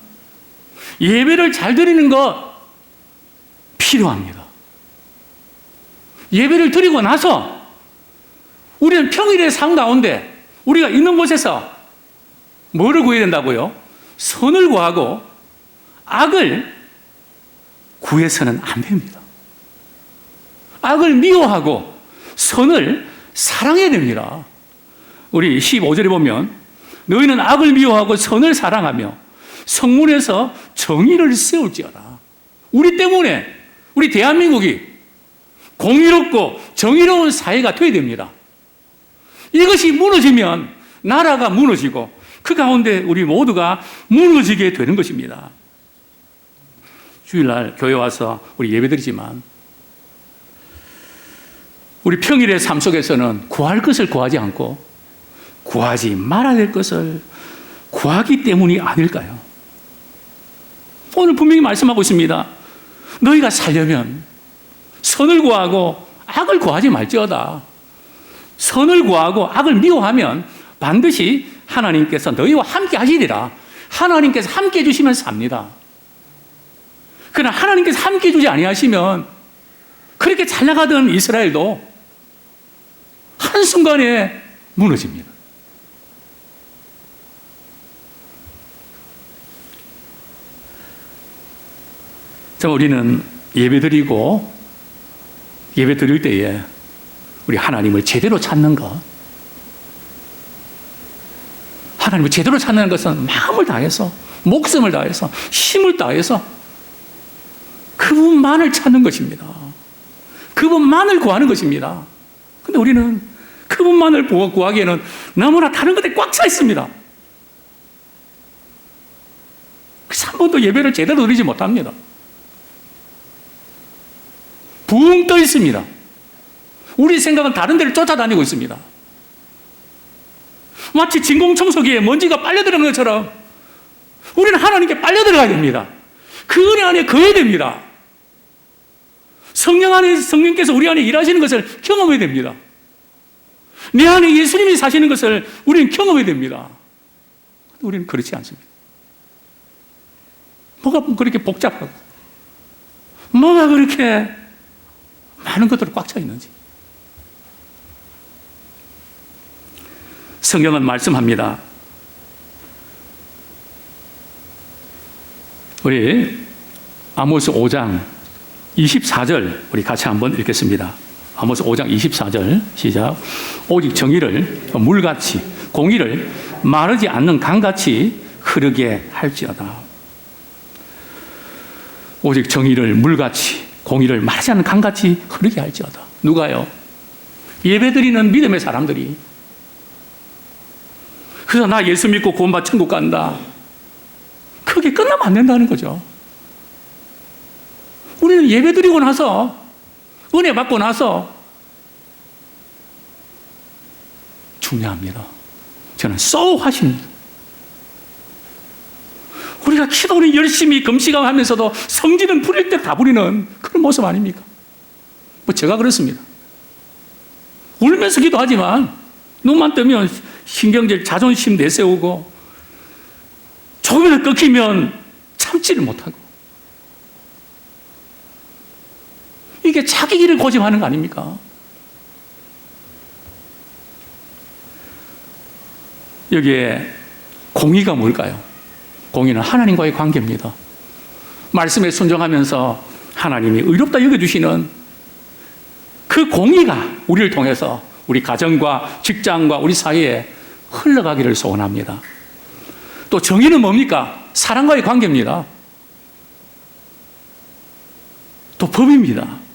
예배를 잘 드리는 것 필요합니다. 예배를 드리고 나서 우리는 평일의 삶 가운데 우리가 있는 곳에서 뭐를 구해야 된다고요? 선을 구하고 악을 구해서는 안 됩니다. 악을 미워하고 선을 사랑해야 됩니다. 우리 15절에 보면 너희는 악을 미워하고 선을 사랑하며 성문에서 정의를 세울지어다. 우리 때문에 우리 대한민국이 공의롭고 정의로운 사회가 되어야 됩니다. 이것이 무너지면 나라가 무너지고 그 가운데 우리 모두가 무너지게 되는 것입니다. 주일날 교회 와서 우리 예배드리지만 우리 평일의 삶 속에서는 구할 것을 구하지 않고 구하지 말아야 될 것을 구하기 때문이 아닐까요? 오늘 분명히 말씀하고 있습니다. 너희가 살려면 선을 구하고 악을 구하지 말지어다. 선을 구하고 악을 미워하면 반드시 하나님께서 너희와 함께 하시리라. 하나님께서 함께 해주시면 삽니다. 그러나 하나님께서 함께 해주지 아니하시면 그렇게 잘 나가던 이스라엘도 한순간에 무너집니다. 자, 우리는 예배 드릴 때에 우리 하나님을 제대로 찾는 것, 하나님을 제대로 찾는 것은 마음을 다해서, 목숨을 다해서, 힘을 다해서 그분만을 찾는 것입니다. 그분만을 구하는 것입니다. 근데 우리는 그분만을 구하기에는 너무나 다른 것들이 꽉 차 있습니다. 그래서 한 번도 예배를 제대로 드리지 못합니다. 붕 떠 있습니다. 우리 생각은 다른 데를 쫓아다니고 있습니다. 마치 진공청소기에 먼지가 빨려 들어가는 것처럼 우리는 하나님께 빨려 들어가야 됩니다. 그 은혜 안에 거해야 됩니다. 성령께서 우리 안에 일하시는 것을 경험해야 됩니다. 내 안에 예수님이 사시는 것을 우리는 경험해야 됩니다. 우리는 그렇지 않습니다. 뭐가 그렇게 복잡하고 뭐가 그렇게 많은 것들로 꽉 차 있는지. 성경은 말씀합니다. 우리 아모스 5장 24절 우리 같이 한번 읽겠습니다. 아모스 5장 24절 시작. 오직 정의를 물같이 공의를 마르지 않는 강같이 흐르게 할지어다. 오직 정의를 물같이 공의를 마르지 않는 강같이 흐르게 할지어다. 누가요? 예배드리는 믿음의 사람들이. 그래서 나 예수 믿고 구원받아 천국 간다. 그게 끝나면 안 된다는 거죠. 우리는 예배드리고 나서 은혜 받고 나서 중요합니다. 저는 so 하십니다. 우리가 기도는 열심히 금식하면서도 성질은 부릴 때 다 부리는 그런 모습 아닙니까? 뭐 제가 그렇습니다. 울면서 기도하지만 눈만 뜨면 신경질, 자존심 내세우고 조금이라도 꺾이면 참지를 못하고 이게 자기 길을 고집하는 거 아닙니까? 여기에 공의가 뭘까요? 공의는 하나님과의 관계입니다. 말씀에 순종하면서 하나님이 의롭다 여겨주시는 그 공의가 우리를 통해서 우리 가정과 직장과 우리 사회에 흘러가기를 소원합니다. 또 정의는 뭡니까? 사랑과의 관계입니다. 또 법입니다.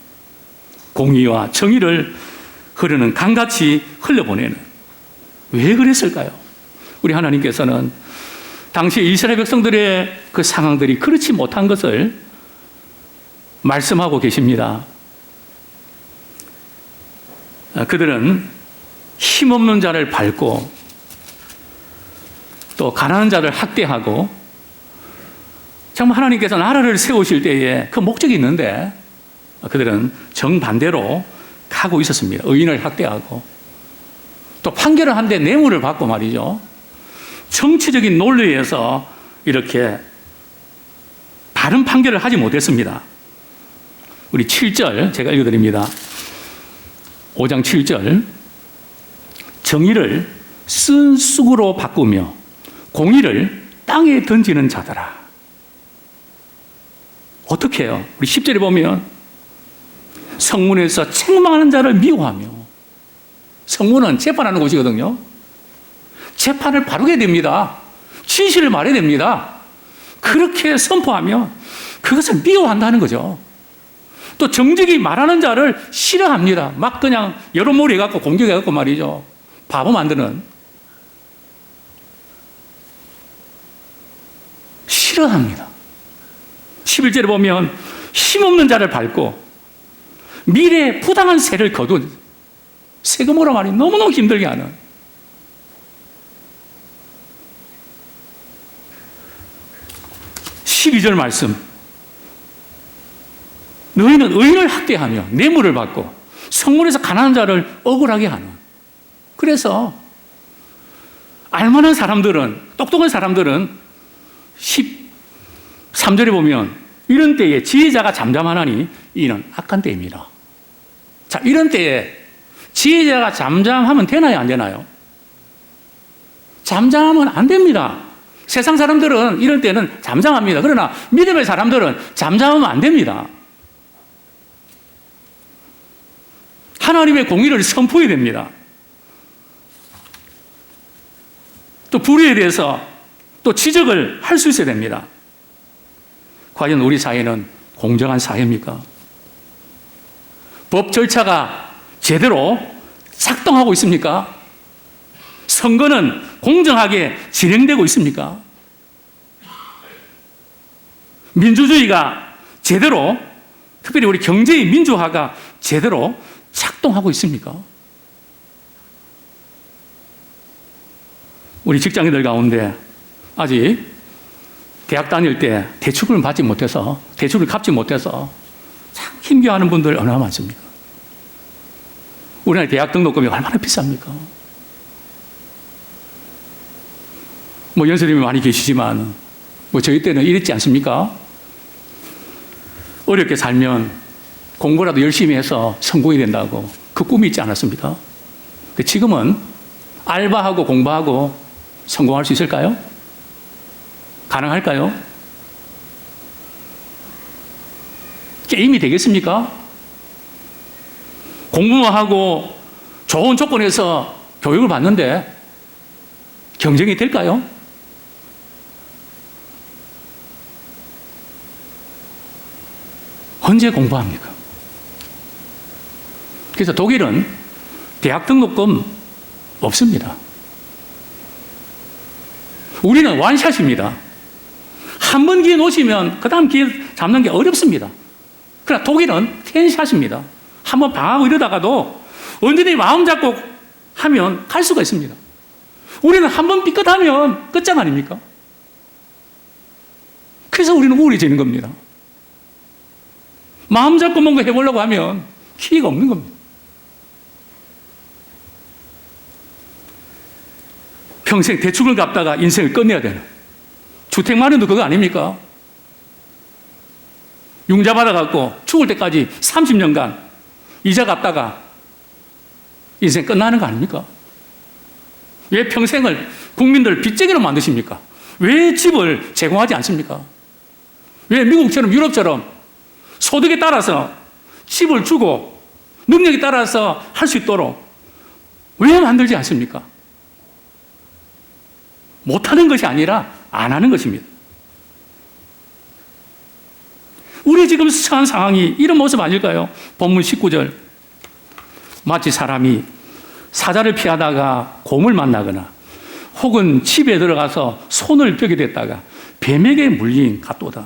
공의와 정의를 흐르는 강같이 흘려보내는. 왜 그랬을까요? 우리 하나님께서는 당시 이스라엘 백성들의 그 상황들이 그렇지 못한 것을 말씀하고 계십니다. 그들은 힘없는 자를 밟고 또 가난한 자를 학대하고 정말 하나님께서 나라를 세우실 때에 그 목적이 있는데 그들은 정반대로 가고 있었습니다. 의인을 학대하고 또 판결을 하는데 뇌물을 받고 말이죠. 정치적인 논리에서 이렇게 바른 판결을 하지 못했습니다. 우리 7절 제가 읽어드립니다. 5장 7절. 정의를 쓴 쑥으로 바꾸며 공의를 땅에 던지는 자들아. 어떻게 해요? 우리 10절에 보면 성문에서 책망하는 자를 미워하며, 성문은 재판하는 곳이거든요. 재판을 바르게 됩니다. 진실을 말해야 됩니다. 그렇게 선포하면 그것을 미워한다는 거죠. 또 정직이 말하는 자를 싫어합니다. 막 그냥 여론몰이 해갖고 공격해갖고 말이죠. 바보 만드는. 싫어합니다. 11절에 보면 힘없는 자를 밟고 미래에 부당한 세를 거둔, 세금으로 말이 너무너무 힘들게 하는. (12절) 말씀. 너희는 의인을 학대하며 뇌물을 받고 성문에서 가난한 자를 억울하게 하는. 그래서 알만한 사람들은, 똑똑한 사람들은 13절에 보면 이런 때에 지혜자가 잠잠하나니 이는 악한 때입니다. 자, 이런 때에 지혜자가 잠잠하면 되나요, 안 되나요? 잠잠하면 안 됩니다. 세상 사람들은 이런 때는 잠잠합니다. 그러나 믿음의 사람들은 잠잠하면 안 됩니다. 하나님의 공의를 선포해야 됩니다. 또 불의에 대해서 또 지적을 할 수 있어야 됩니다. 과연 우리 사회는 공정한 사회입니까? 법 절차가 제대로 작동하고 있습니까? 선거는 공정하게 진행되고 있습니까? 민주주의가 제대로, 특별히 우리 경제의 민주화가 제대로 작동하고 있습니까? 우리 직장인들 가운데 아직 대학 다닐 때 대출을 받지 못해서, 대출을 갚지 못해서 참 힘겨워하는 분들 얼마나 많습니까? 우리나라 대학 등록금이 얼마나 비쌉니까? 뭐 연세님이 많이 계시지만 뭐 저희 때는 이랬지 않습니까? 어렵게 살면 공부라도 열심히 해서 성공이 된다고 그 꿈이 있지 않았습니까? 근데 지금은 알바하고 공부하고 성공할 수 있을까요? 가능할까요? 게임이 되겠습니까? 공부만 하고 좋은 조건에서 교육을 받는데 경쟁이 될까요? 언제 공부합니까? 그래서 독일은 대학 등록금 없습니다. 우리는 완샷입니다. 한 번 기회 놓치면 그 다음 기회 잡는 게 어렵습니다. 그러나 독일은 텐샷입니다. 한 번 방하고 이러다가도 언제든지 마음 잡고 하면 갈 수가 있습니다. 우리는 한 번 삐끗하면 끝장 아닙니까? 그래서 우리는 우울해지는 겁니다. 마음 잡고 뭔가 해보려고 하면 기회가 없는 겁니다. 평생 대축을 갚다가 인생을 끝내야 되는 주택 마련도 그거 아닙니까? 융자 받아갖고 죽을 때까지 30년간 이자 갚다가 인생 끝나는 거 아닙니까? 왜 평생을 국민들 빚쟁이로 만드십니까? 왜 집을 제공하지 않습니까? 왜 미국처럼 유럽처럼 소득에 따라서 집을 주고 능력에 따라서 할 수 있도록 왜 만들지 않습니까? 못하는 것이 아니라 안 하는 것입니다. 우리 지금 처한 상황이 이런 모습 아닐까요? 본문 19절. 마치 사람이 사자를 피하다가 곰을 만나거나 혹은 집에 들어가서 손을 벽에 댔다가 뱀에게 물린 같도다.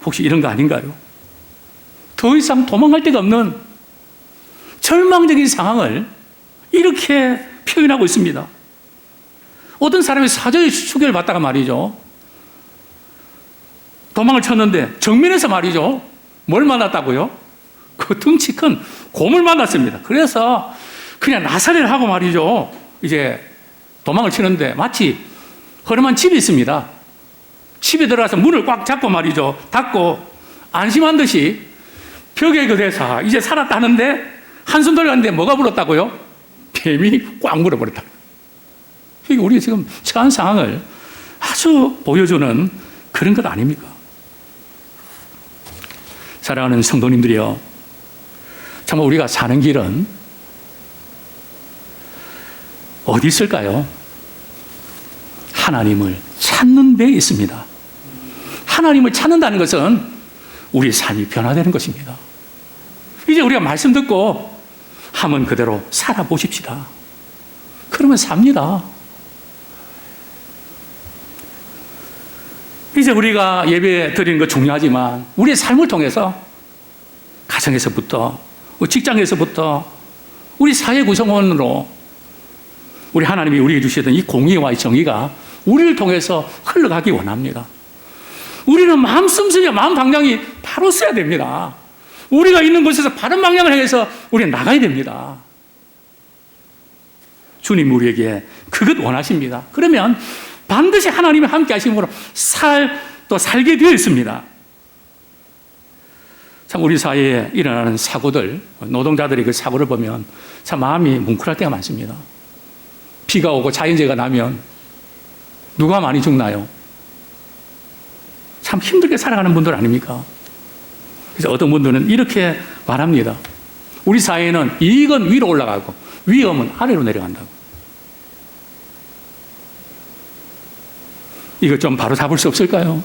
혹시 이런 거 아닌가요? 더 이상 도망갈 데가 없는 절망적인 상황을 이렇게 표현하고 있습니다. 어떤 사람이 사자의 추격을 받다가 말이죠. 도망을 쳤는데 정면에서 말이죠. 뭘 만났다고요? 그 덩치 큰 곰을 만났습니다. 그래서 그냥 나사를 하고 말이죠. 이제 도망을 치는데 마치 허름한 집이 있습니다. 집에 들어가서 문을 꽉 잡고 말이죠. 닫고 안심한 듯이 벽에 그대서 이제 살았다는데 한숨 돌렸는데 뭐가 불었다고요? 뱀이 꽉 물어버렸다. 이게 우리가 지금 처한 상황을 아주 보여주는 그런 것 아닙니까? 사랑하는 성도님들이요. 정말 우리가 사는 길은 어디 있을까요? 하나님을 찾는 데 있습니다. 하나님을 찾는다는 것은 우리 삶이 변화되는 것입니다. 이제 우리가 말씀 듣고 하면 그대로 살아보십시다. 그러면 삽니다. 이제 우리가 예배 드리는 거 중요하지만 우리의 삶을 통해서 가정에서부터 직장에서부터 우리 사회 구성원으로 우리 하나님이 우리에게 주시던 이 공의와 이 정의가 우리를 통해서 흘러가기 원합니다. 우리는 마음 씀씀이 마음 방향이 바로 써야 됩니다. 우리가 있는 곳에서 바른 방향을 향해서 우리는 나가야 됩니다. 주님 우리에게 그것 원하십니다. 그러면 반드시 하나님이 함께 하심으로 또 살게 되어 있습니다. 참 우리 사회에 일어나는 사고들, 노동자들의 그 사고를 보면 참 마음이 뭉클할 때가 많습니다. 비가 오고 자연재해가 나면 누가 많이 죽나요? 참 힘들게 살아가는 분들 아닙니까? 그래서 어떤 분들은 이렇게 말합니다. 우리 사회는 이익은 위로 올라가고 위험은 아래로 내려간다고. 이거 좀 바로 잡을 수 없을까요?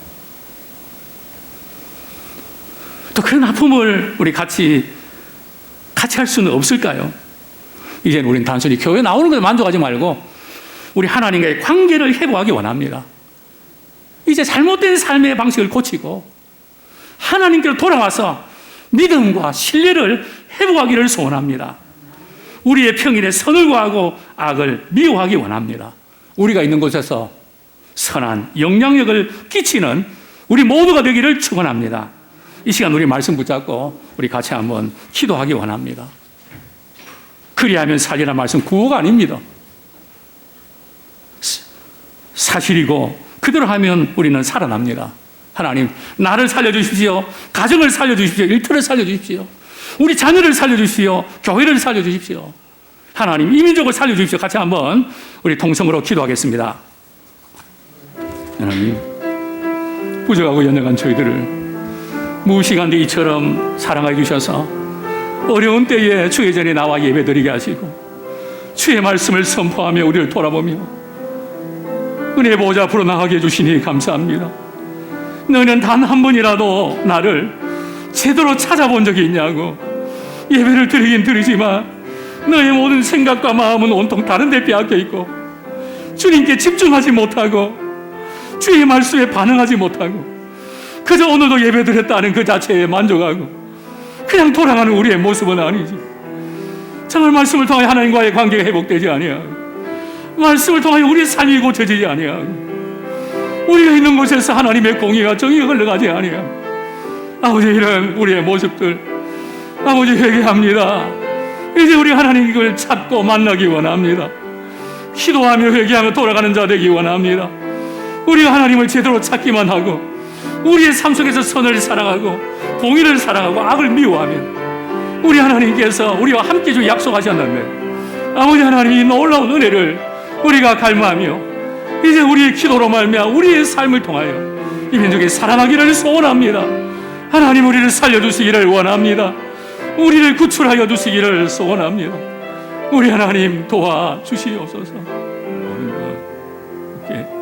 또 그런 아픔을 우리 같이 할 수는 없을까요? 이제는 우리는 단순히 교회 나오는 것에 만족하지 말고 우리 하나님과의 관계를 회복하기 원합니다. 이제 잘못된 삶의 방식을 고치고 하나님께로 돌아와서 믿음과 신뢰를 회복하기를 소원합니다. 우리의 평일에 선을 구하고 악을 미워하기 원합니다. 우리가 있는 곳에서 선한 영향력을 끼치는 우리 모두가 되기를 축원합니다. 이 시간 우리 말씀 붙잡고 우리 같이 한번 기도하기 원합니다. 그리하면 살리라 말씀 구호가 아닙니다. 사실이고 그대로 하면 우리는 살아납니다. 하나님, 나를 살려주십시오. 가정을 살려주십시오. 일터를 살려주십시오. 우리 자녀를 살려주십시오. 교회를 살려주십시오. 하나님, 이 민족을 살려주십시오. 같이 한번 우리 통성으로 기도하겠습니다. 하나님, 부족하고 연약한 저희들을 무시간대 이처럼 사랑해 주셔서 어려운 때에 주의 전에 나와 예배드리게 하시고 주의 말씀을 선포하며 우리를 돌아보며 은혜 보좌 앞으로 나가게 해주시니 감사합니다. 너는 단 한 번이라도 나를 제대로 찾아본 적이 있냐고. 예배를 드리긴 드리지만 너의 모든 생각과 마음은 온통 다른 데 빼앗겨 있고 주님께 집중하지 못하고 주의 말씀에 반응하지 못하고 그저 오늘도 예배 드렸다는 그 자체에 만족하고 그냥 돌아가는 우리의 모습은 아니지. 정말 말씀을 통하여 하나님과의 관계가 회복되지 아니하고 말씀을 통하여 우리의 삶이 고쳐지지 아니하고 우리가 있는 곳에서 하나님의 공의와 정의가 흘러가지 아니하고 아버지, 이런 우리의 모습들 아버지 회개합니다. 이제 우리 하나님을 찾고 만나기 원합니다. 기도하며 회개하며 돌아가는 자 되기 원합니다. 우리가 하나님을 제대로 찾기만 하고 우리의 삶 속에서 선을 사랑하고 공의를 사랑하고 악을 미워하면 우리 하나님께서 우리와 함께 주 약속하셨는데 아버지 하나님, 이 놀라운 은혜를 우리가 갈망하며 이제 우리의 기도로 말미암아 우리의 삶을 통하여 이 민족이 살아나기를 소원합니다. 하나님, 우리를 살려주시기를 원합니다. 우리를 구출하여 주시기를 소원합니다. 우리 하나님 도와주시옵소서. 오늘 이렇게